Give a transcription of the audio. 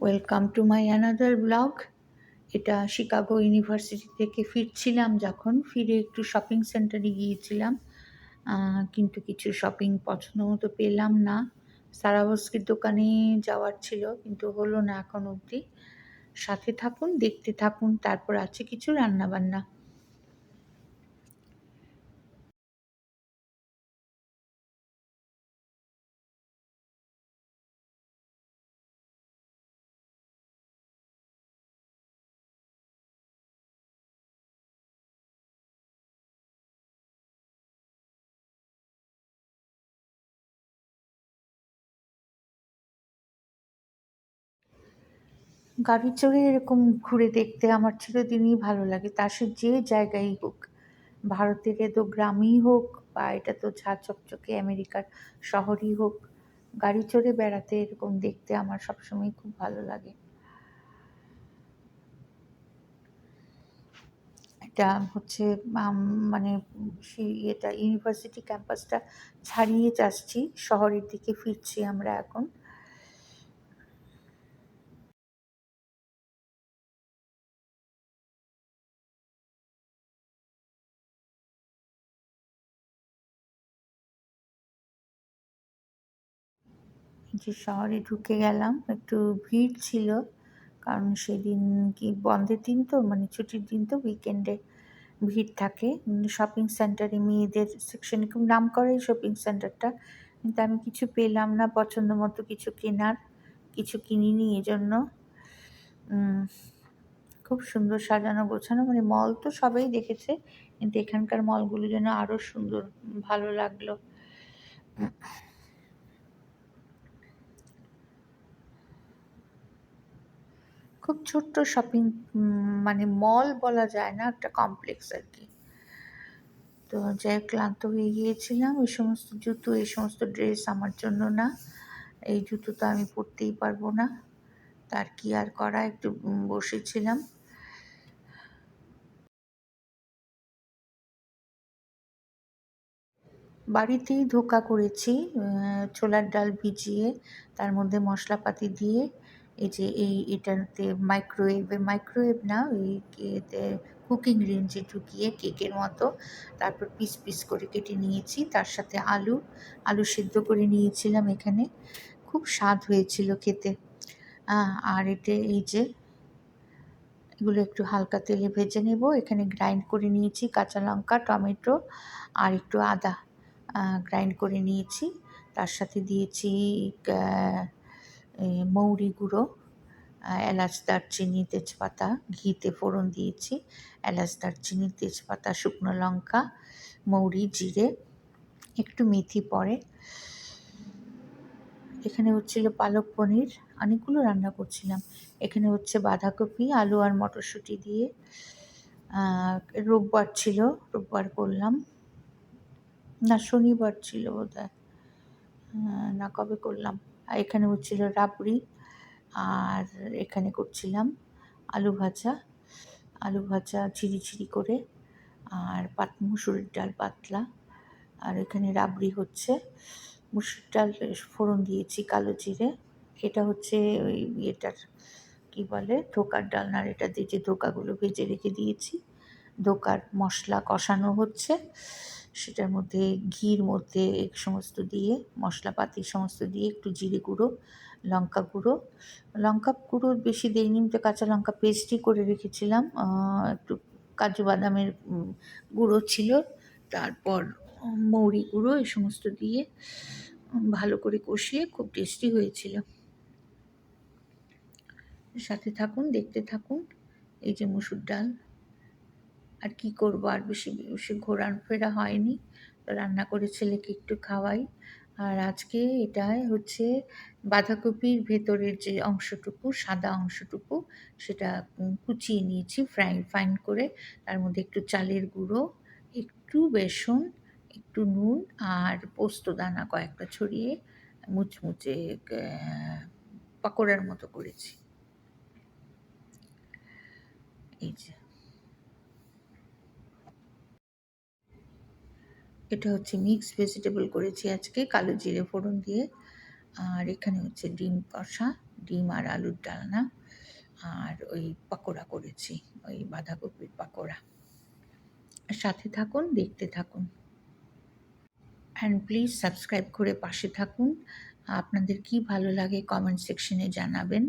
Welcome to my another blog. এটা Chicago university থেকে ফিরছিলাম, যখন ফিরে একটু শপিং সেন্টারে গিয়েছিলাম, কিন্তু কিছু শপিং পছন্দ মতো পেলাম না। সারাবস্কির দোকানে যাওয়ার ছিল, কিন্তু হলো না এখন অবধি। সাথে থাকুন, দেখতে থাকুন, তারপর আছে কিছু রান্নাবান্না। গাড়ি চড়ে এরকম ঘুরে দেখতে আমার চিরদিনই ভালো লাগে, তা সে যে জায়গায় হোক। ভারতের এ তো গ্রামই হোক, বা এটা তো ঝাঁ চকচকে আমেরিকার শহরই হোক, গাড়ি চড়ে বেড়াতে এরকম দেখতে আমার সবসময় খুব ভালো লাগে। এটা হচ্ছে মানে সেই এটা ইউনিভার্সিটি ক্যাম্পাসটা ছাড়িয়ে আসছি, শহরের দিকে ফিরছি আমরা এখন। যে শহরে ঢুকে গেলাম, একটু ভিড় ছিল, কারণ সেদিন কি বন্ধের দিন, তো মানে ছুটির দিন, তো উইকেন্ডে ভিড় থাকে শপিং সেন্টারে। মেয়েদের সেকশনে খুব নাম করা এই শপিং সেন্টারটা, কিন্তু আমি কিছু পেলাম না পছন্দ মতো কিছু কেনার, কিছু কিনিনি এজন্য। খুব সুন্দর সাজানো গোছানো, মানে মল তো সবাই দেখেছে, কিন্তু এখানকার মলগুলো যেন আরও সুন্দর, ভালো লাগলো। খুব ছোট্ট শপিং, মানে মল বলা যায় না, একটা কমপ্লেক্স আর কি। তো যাই ক্লান্ত হয়ে গিয়েছিলাম। এই সমস্ত জুতো, এই সমস্ত ড্রেস আমার জন্য না। এই জুতো তো আমি পরতেই পারবো না, তার কি আর করা, একটু বসেছিলাম। বাড়িতেই ধোঁকা করেছি, ছোলার ডাল ভিজিয়ে তার মধ্যে মশলাপাতি দিয়ে, এই যে এটাতে মাইক্রোওয়েভ না, ওই এতে কুকিং রেঞ্জে ঢুকিয়ে কেকের মতো, তারপর পিস পিস করে কেটে নিয়েছি। তার সাথে আলু সেদ্ধ করে নিয়েছিলাম এখানে, খুব স্বাদ হয়েছিল খেতে। আর এই যে এগুলো একটু হালকা তেলে ভেজে নেব। এখানে গ্রাইন্ড করে নিয়েছি কাঁচা লঙ্কা, টমেটো আর একটু আদা, গ্রাইন্ড করে নিয়েছি। তার সাথে দিয়েছি মৌরি গুঁড়ো, এলাচ, দারচিনি, তেজপাতা, ঘিতে ফোড়ন দিয়েছি। এলাচ, দারচিনি, তেজপাতা, শুকনো লঙ্কা, মৌরি, জিরে, একটু মেথি পড়ে। এখানে হচ্ছিল পালক পনির, অনেকগুলো রান্না করছিলাম। এখানে হচ্ছে বাঁধাকপি, আলু আর মটরশুঁটি দিয়ে। রোববার ছিল, রোববার করলাম, না শনিবার ছিল বোধহয়, না কবে করলাম। আর এখানে হচ্ছিল রাবড়ি, আর এখানে করছিলাম আলু ভাজা ঝিরি ঝিরি করে, আর মুসুরির ডাল পাতলা। আর এখানে রাবড়ি হচ্ছে, মুসুর ডাল ফোড়ন দিয়েছি কালো জিরে। এটা হচ্ছে ওই ইয়েটার কী বলে, ধোকার ডালনার, এটা দিয়ে যে ধোকাগুলো ভেজে রেখে দিয়েছি, ধোকার মশলা কষানো হচ্ছে। সেটার মধ্যে ঘির মধ্যে সমস্ত দিয়ে, মশলাপাতি সমস্ত দিয়ে, একটু জিরে গুঁড়ো, লঙ্কা গুঁড়ো বেশি দিইনি, তো কাঁচা লঙ্কা পেস্টই করে রেখেছিলাম। একটু কাজু বাদামের গুঁড়ো ছিল, তারপর মৌরি গুঁড়ো, এই সমস্ত দিয়ে ভালো করে কষিয়ে খুব টেস্টি হয়েছিল। সাথে থাকুন, দেখতে থাকুন। এই যে মুসুর ডাল, আর কি করব, আর বেশি বেশি ঘোরাফেরা হয়নি, তো রান্না করে ছেলেকে একটু খাওয়াই। আর আজকে এটায় হচ্ছে বাঁধাকপির ভেতরের যে অংশটুকু, সাদা অংশটুকু, সেটা কুচিয়ে নিয়েছি ফাইন করে। তার মধ্যে একটু চালের গুঁড়ো, একটু বেসন, একটু নুন আর পোস্ত দানা কয়েকটা ছড়িয়ে মুচমুচে পকোড়ার মতো করেছি। এই যে এটা হচ্ছে মিক্স ভেজিটেবল করেছি আজকে, কালো জিরে ফোড়ন দিয়ে। আর এখানে হচ্ছে ডিম কষা, ডিম আর আলুর ডালনা, আর ওই পকোড়া করেছি, ওই বাঁধাকপির পকোড়া। সাথে থাকুন, দেখতে থাকুন। অ্যান্ড প্লিজ সাবস্ক্রাইব করে পাশে থাকুন। আপনাদের কি ভালো লাগে কমেন্ট সেকশনে জানাবেন।